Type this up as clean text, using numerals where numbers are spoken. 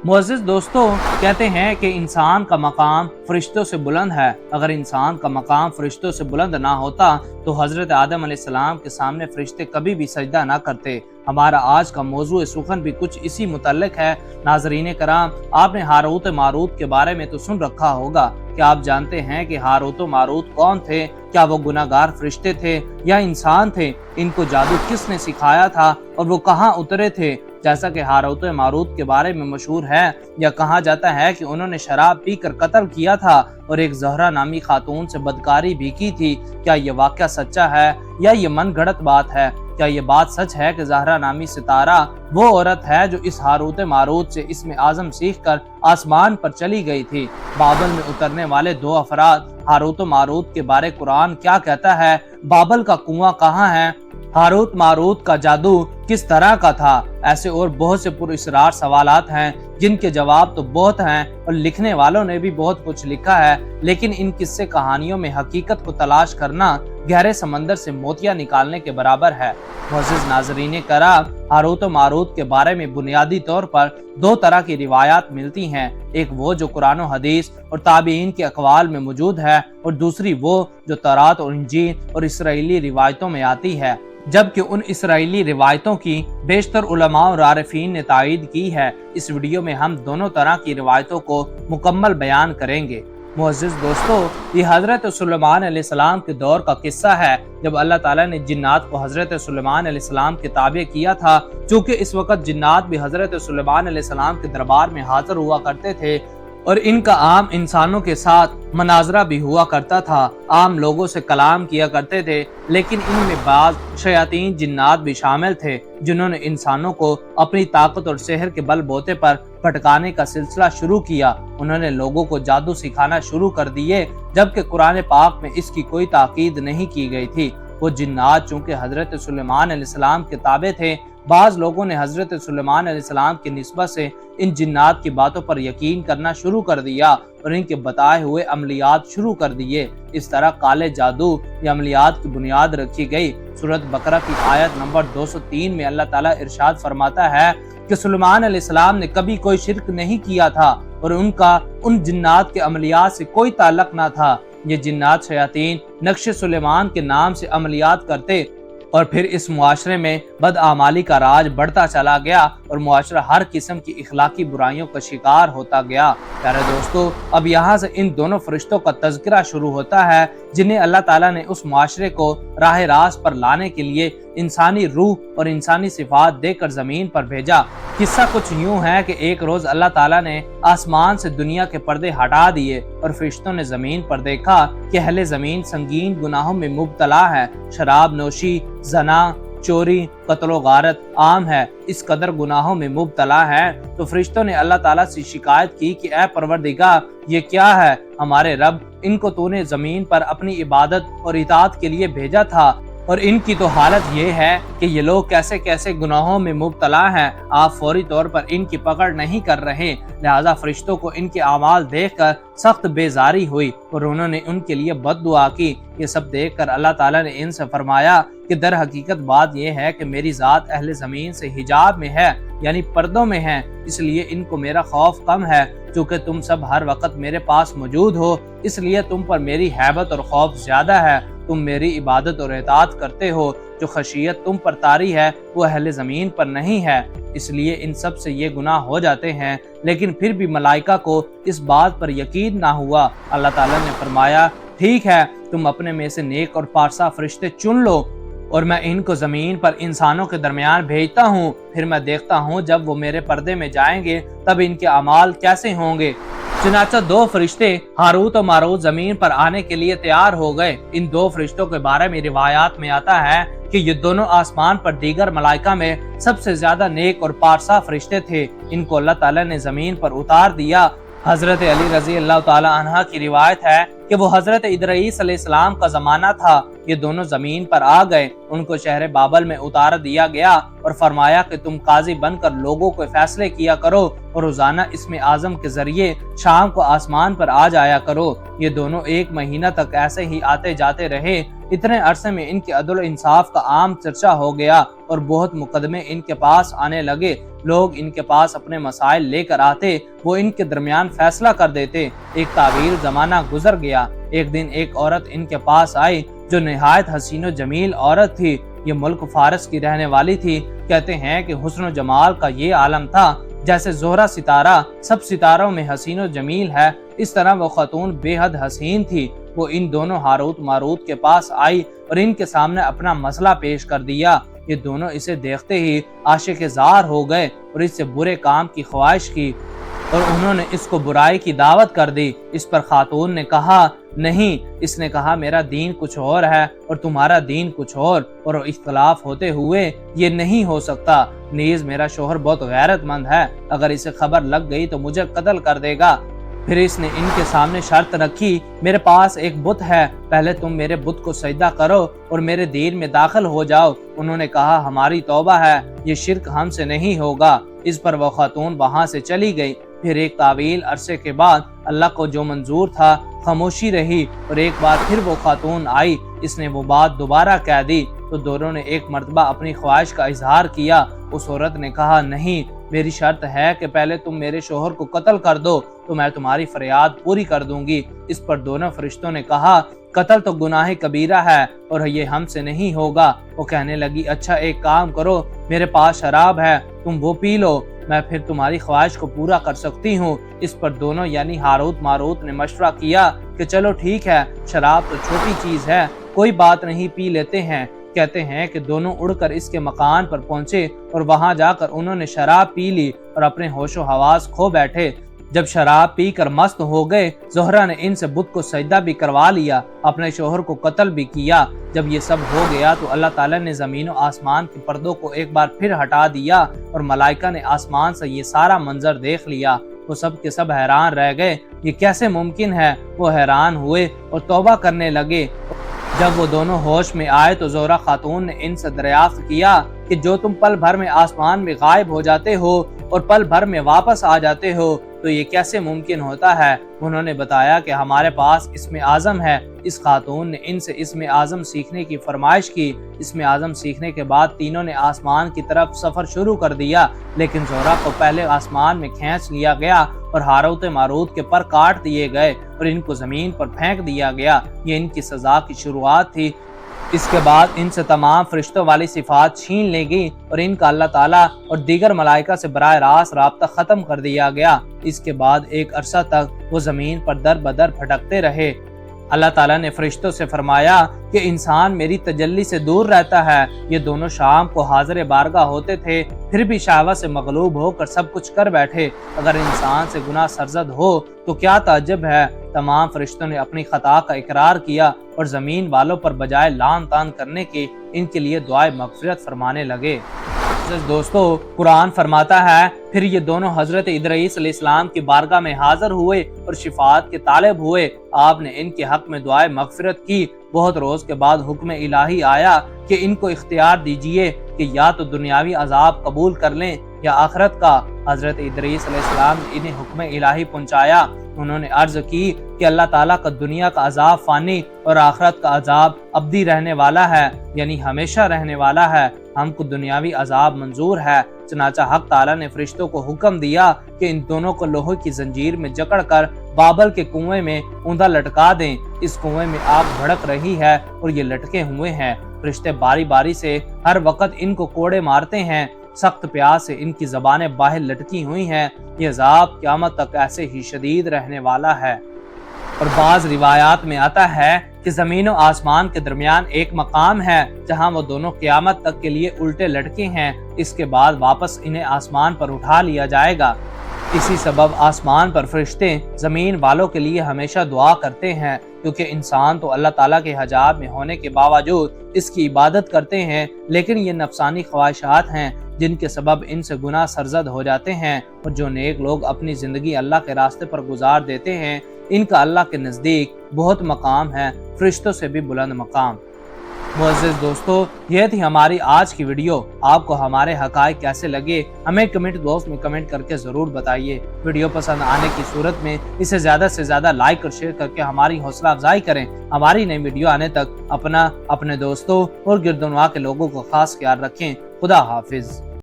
मुअज़्ज़िज़ दोस्तों, कहते हैं कि इंसान का मकाम फरिश्तों से बुलंद है। अगर इंसान का मकाम फरिश्तों से बुलंद ना होता तो हज़रत आदम अलैहिस्सलाम के सामने फरिश्ते कभी भी सजदा ना करते। हमारा आज का मौजू सुखन भी कुछ इसी मुतल्लिक है। नाज़रीन कराम, आपने हारूत मारूत के बारे में तो सुन रखा होगा। क्या आप जानते हैं कि हारूत मारूत कौन थे? क्या वो गुनाहगार फरिश्ते थे या इंसान थे? इनको जादू किसने सिखाया था और वो कहाँ उतरे थे? जैसा कि हारूत मारूत के बारे में मशहूर है या कहा जाता है कि उन्होंने शराब पीकर कत्ल किया था और एक ज़हरा नामी खातून से बदकारी भी की थी। क्या ये वाक़या सच्चा है या ये मन गढ़ंत बात है? क्या ये बात सच है कि ज़हरा नामी सितारा वो औरत है जो इस हारूत मारूत से इसमें आज़म सीख कर आसमान पर चली गई थी? बाबल में उतरने वाले दो अफराद हारूत मारूत के बारे कुरान क्या कहता है? बाबल का कुआं कहाँ है? हारूत मारूत का जादू किस तरह का था? ऐसे और बहुत से पुरअसरार सवालात हैं जिनके जवाब तो बहुत हैं और लिखने वालों ने भी बहुत कुछ लिखा है, लेकिन इन किस्से कहानियों में हकीकत को तलाश करना गहरे समंदर से मोतियां निकालने के बराबर है। मुअज़्ज़िज़ नाज़रीन कराम, हारूत मारूत के बारे में बुनियादी तौर पर दो तरह की रिवायात मिलती हैं। एक वो जो कुरान और हदीस और ताबीन के अक़वाल में मौजूद है और दूसरी वो जो तौरात और इंजील और इसराइली रिवायतों में आती है। जबकि उन इसराइली रिवायतों की बेशतर उलमा और आरिफीन ने तायीद की है। इस वीडियो में हम दोनों तरह की रिवायतों को मुकम्मल बयान करेंगे। मुअज़्ज़िज़ दोस्तों, ये हज़रत सुलेमान अलैहिस्सलाम के दौर का किस्सा है जब अल्लाह ताला ने जिन्नात को हज़रत सुलेमान अलैहिस्सलाम के ताबे किया था। चूँकि इस वक्त जिन्नात भी हज़रत सुलेमान अलैहिस्सलाम के दरबार में हाज़िर हुआ करते थे और इनका आम इंसानों के साथ मनाजरा भी हुआ करता था। आम लोगों से कलाम किया करते थे, लेकिन इनमें बाज़ शयातीन जिन्नात भी शामिल थे जिन्होंने इंसानों को अपनी ताकत और सेहर के बल बोते पर भटकाने का सिलसिला शुरू किया। उन्होंने लोगों को जादू सिखाना शुरू कर दिए, जबकि कुरान पाक में इसकी कोई ताकीद नहीं की गई थी। वो जिन्नात चूँकि हज़रत सुलेमान अलैहिस्सलाम के ताबे थे, बाज़ लोगों ने हज़रत सुलेमान अलैहिस्सलाम की निस्बत से इन जिन्नात की बातों पर यकीन करना शुरू कर दिया और इनके बताए हुए अमलियात शुरू कर दिए। इस तरह काले जादू या अमलियात की बुनियाद रखी गई। सूरत बकरा की आयत नंबर 203 में अल्लाह ताला इरशाद फरमाता है कि सुलेमान अलैहिस्सलाम ने कभी कोई शिरक नहीं किया था और उनका उन जिन्नात के अमलियात से कोई ताल्लुक ना था। ये जिन्नात शयातीन नक्श सुलेमान के नाम से अमलियात करते और फिर इस मुआशरे में बदआमाली का राज बढ़ता चला गया और मुआशरा हर किस्म की इखलाकी बुराइयों का शिकार होता गया। प्यारे दोस्तों, अब यहाँ से इन दोनों फरिश्तों का तज़किरा शुरू होता है जिन्हें अल्लाह ताला ने उस मुआशरे को राह रास्त पर लाने के लिए इंसानी रूह और इंसानी सिफात देकर जमीन पर भेजा। किस्सा कुछ यूं है कि एक रोज अल्लाह ताला ने आसमान से दुनिया के पर्दे हटा दिए और फरिश्तों ने जमीन पर देखा कि अहले जमीन संगीन गुनाहों में मुब्तला है। शराब नोशी, जना, चोरी, कत्ल गारत आम है। इस कदर गुनाहों में मुब्तला है तो फरिश्तों ने अल्लाह ताला से शिकायत की कि ऐ परवरदिगार, ये क्या है? हमारे रब, इनको तूने जमीन पर अपनी इबादत और इताअत के लिए भेजा था और इनकी तो हालत ये है कि ये लोग कैसे कैसे गुनाहों में मुब्तला हैं। आप फौरी तौर पर इनकी पकड़ नहीं कर रहे। लिहाजा फरिश्तों को इनके अमाल देखकर सख्त बेजारी हुई और उन्होंने उनके लिए बद्दुआ की। ये सब देखकर अल्लाह ताला ने इनसे फरमाया कि दर हकीकत बात यह है कि मेरी ज़ात अहले ज़मीन से हिजाब में है, यानी पर्दों में है, इसलिए इनको मेरा खौफ कम है। चूँकि तुम सब हर वक्त मेरे पास मौजूद हो, इसलिए तुम पर मेरी हैबत और खौफ ज्यादा है। तुम मेरी इबादत और इताअत करते हो। जो खशियत तुम पर तारी है वो अहले ज़मीन पर नहीं है, इसलिए इन सब से ये गुनाह हो जाते हैं। लेकिन फिर भी मलाइका को इस बात पर यकीन ना हुआ। अल्लाह ताला ने फरमाया, ठीक है, तुम अपने में से नेक और पारसा फरिश्ते चुन लो और मैं इनको जमीन पर इंसानों के दरमियान भेजता हूँ। फिर मैं देखता हूँ जब वो मेरे पर्दे में जाएंगे तब इनके अमाल कैसे होंगे। चुनाचा दो फरिश्ते हारूत और मारूत जमीन पर आने के लिए तैयार हो गए। इन दो फरिश्तों के बारे में रिवायात में आता है कि ये दोनों आसमान पर दीगर मलाइका में सबसे ज्यादा नेक और पारसा फरिश्ते थे। इनको अल्लाह ताला ने जमीन पर उतार दिया। हजरत अली रजी अल्लाह ताला अन्हा की रिवायत है कि वो हजरत इदरीस अलैहिस्सलाम का जमाना था। ये दोनों जमीन पर आ गए, उनको शहर बाबल में उतार दिया गया और फरमाया कि तुम काजी बनकर लोगों को फैसले किया करो और रोजाना इसमें आजम के जरिए शाम को आसमान पर आ जाया करो। ये दोनों 1 महीना तक ऐसे ही आते जाते रहे। اتنے عرصے میں ان کے عدل و انصاف کا عام چرچا ہو گیا اور بہت مقدمے ان کے پاس آنے لگے۔ لوگ ان کے پاس اپنے مسائل لے کر آتے، وہ ان کے درمیان فیصلہ کر دیتے۔ ایک طویل زمانہ گزر گیا۔ ایک دن ایک عورت ان کے پاس آئی جو نہایت حسین و جمیل عورت تھی۔ یہ ملک فارس کی رہنے والی تھی۔ کہتے ہیں کہ حسن و جمال کا یہ عالم تھا جیسے زہرہ ستارہ سب ستاروں میں حسین و جمیل ہے، اس طرح وہ خاتون بے حد حسین تھی۔ وہ ان دونوں ہاروت ماروت کے پاس آئی اور ان کے سامنے اپنا مسئلہ پیش کر دیا۔ یہ دونوں اسے دیکھتے ہی عاشق زار ہو گئے اور اس سے برے کام کی خواہش کی اور انہوں نے اس کو برائی کی دعوت کر دی۔ اس پر خاتون نے کہا نہیں، اس نے کہا میرا دین کچھ اور ہے اور تمہارا دین کچھ اور اختلاف ہوتے ہوئے یہ نہیں ہو سکتا۔ نیز میرا شوہر بہت غیرت مند ہے، اگر اسے خبر لگ گئی تو مجھے قتل کر دے گا۔ پھر اس نے ان کے سامنے شرط رکھی، میرے پاس ایک بت ہے، پہلے تم میرے بت کو سجدہ کرو اور میرے دین میں داخل ہو جاؤ۔ انہوں نے کہا ہماری توبہ ہے، یہ شرک ہم سے نہیں ہوگا۔ اس پر وہ خاتون وہاں سے چلی گئی۔ پھر ایک طویل عرصے کے بعد اللہ کو جو منظور تھا خاموشی رہی اور ایک بار پھر وہ خاتون آئی۔ اس نے وہ بات دوبارہ کہہ دی تو دونوں نے ایک مرتبہ اپنی خواہش کا اظہار کیا۔ اس عورت نے کہا نہیں، میری شرط ہے کہ پہلے تم میرے شوہر کو قتل کر دو تو میں تمہاری فریاد پوری کر دوں گی۔ اس پر دونوں فرشتوں نے کہا قتل تو گناہ کبیرہ ہے اور یہ ہم سے نہیں ہوگا۔ وہ کہنے لگی اچھا ایک کام کرو، میرے پاس شراب ہے، تم وہ پی لو، میں پھر تمہاری خواہش کو پورا کر سکتی ہوں۔ اس پر دونوں یعنی ہاروت ماروت نے مشورہ کیا کہ چلو ٹھیک ہے، شراب تو چھوٹی چیز ہے، کوئی بات نہیں، پی لیتے ہیں۔ کہتے ہیں کہ دونوں اڑ کر اس کے مکان پر پہنچے اور وہاں جا کر انہوں نے شراب پی لی اور اپنے ہوش و حواس کھو بیٹھے۔ جب شراب پی کر مست ہو گئے، زہرہ نے ان سے بت کو سجدہ بھی کروا لیا، اپنے شوہر کو قتل بھی کیا۔ جب یہ سب ہو گیا تو اللہ تعالیٰ نے زمین و آسمان کے پردوں کو ایک بار پھر ہٹا دیا اور ملائکہ نے آسمان سے یہ سارا منظر دیکھ لیا۔ وہ سب کے سب حیران رہ گئے، یہ کیسے ممکن ہے؟ وہ حیران ہوئے اور توبہ کرنے لگے۔ جب وہ دونوں ہوش میں آئے تو زہرہ خاتون نے ان سے دریافت کیا کہ جو تم پل بھر میں آسمان میں غائب ہو جاتے ہو اور پل بھر میں واپس آ جاتے ہو تو یہ کیسے ممکن ہوتا ہے؟ انہوں نے بتایا کہ ہمارے پاس اسم اعظم ہے۔ اس خاتون نے ان سے اسم اعظم سیکھنے کی فرمائش کی۔ اسم اعظم سیکھنے کے بعد تینوں نے آسمان کی طرف سفر شروع کر دیا، لیکن زہرہ کو پہلے آسمان میں کھینچ لیا گیا اور ہاروت ماروت کے پر کاٹ دیے گئے اور ان کو زمین پر پھینک دیا گیا۔ یہ ان کی سزا کی شروعات تھی۔ اس کے بعد ان سے تمام فرشتوں والی صفات چھین لی گئی اور ان کا اللہ تعالیٰ اور دیگر ملائکہ سے براہ راست رابطہ ختم کر دیا گیا۔ اس کے بعد ایک عرصہ تک وہ زمین پر در بدر بھٹکتے رہے۔ اللہ تعالیٰ نے فرشتوں سے فرمایا کہ انسان میری تجلی سے دور رہتا ہے۔ یہ دونوں شام کو حاضر بارگاہ ہوتے تھے، پھر بھی شہوت سے مغلوب ہو کر سب کچھ کر بیٹھے۔ اگر انسان سے گناہ سرزد ہو تو کیا تعجب ہے؟ تمام فرشتوں نے اپنی خطا کا اقرار کیا اور زمین والوں پر بجائے لعن طعن کرنے کے ان کے لیے دعائے مغفرت فرمانے لگے۔ دوستو، قرآن فرماتا ہے پھر یہ دونوں حضرت ادریس علیہ السلام کی بارگاہ میں حاضر ہوئے اور شفاعت کے طالب ہوئے۔ آپ نے ان کے حق میں دعائے مغفرت کی۔ بہت روز کے بعد حکم الہی آیا کہ ان کو اختیار دیجئے کہ یا تو دنیاوی عذاب قبول کر لیں یا آخرت کا۔ حضرت ادریس علیہ السلام نے انہیں حکم الہی پہنچایا۔ انہوں نے عرض کی کہ اللہ تعالیٰ کا دنیا کا عذاب فانی اور آخرت کا عذاب ابدی رہنے والا ہے، یعنی ہمیشہ رہنے والا ہے۔ ہم کو دنیاوی عذاب منظور ہے۔ چنانچہ حق تعالیٰ نے فرشتوں کو حکم دیا کہ ان دونوں کو لوہے کی زنجیر میں جکڑ کر بابل کے کنویں میں اوندا لٹکا دیں۔ اس کنویں میں آگ بھڑک رہی ہے اور یہ لٹکے ہوئے ہیں۔ فرشتے باری باری سے ہر وقت ان کو کوڑے مارتے ہیں۔ سخت پیاس سے ان کی زبانیں باہر لٹکی ہوئی ہیں۔ یہ عذاب قیامت تک ایسے ہی شدید رہنے والا ہے۔ اور بعض روایات میں آتا ہے کہ زمین و آسمان کے درمیان ایک مقام ہے جہاں وہ دونوں قیامت تک کے لیے الٹے لٹکے ہیں۔ اس کے بعد واپس انہیں آسمان پر اٹھا لیا جائے گا۔ اسی سبب آسمان پر فرشتے زمین والوں کے لیے ہمیشہ دعا کرتے ہیں، کیونکہ انسان تو اللہ تعالیٰ کے حجاب میں ہونے کے باوجود اس کی عبادت کرتے ہیں، لیکن یہ نفسانی خواہشات ہیں جن کے سبب ان سے گناہ سرزد ہو جاتے ہیں۔ اور جو نیک لوگ اپنی زندگی اللہ کے راستے پر گزار دیتے ہیں، ان کا اللہ کے نزدیک بہت مقام ہے، فرشتوں سے بھی بلند مقام۔ मुअज़्ज़िज़ दोस्तों, ये थी हमारी आज की वीडियो। आपको हमारे हक़ाइक़ कैसे लगे हमें कमेंट बॉक्स में कमेंट करके ज़रूर बताइए। वीडियो पसंद आने की सूरत में इसे ज़्यादा से ज़्यादा लाइक और शेयर करके हमारी हौसला अफजाई करें। हमारी नई वीडियो आने तक अपना, अपने दोस्तों और गिरदुनवा के लोगों को खास ख्याल रखें। खुदा हाफिज़।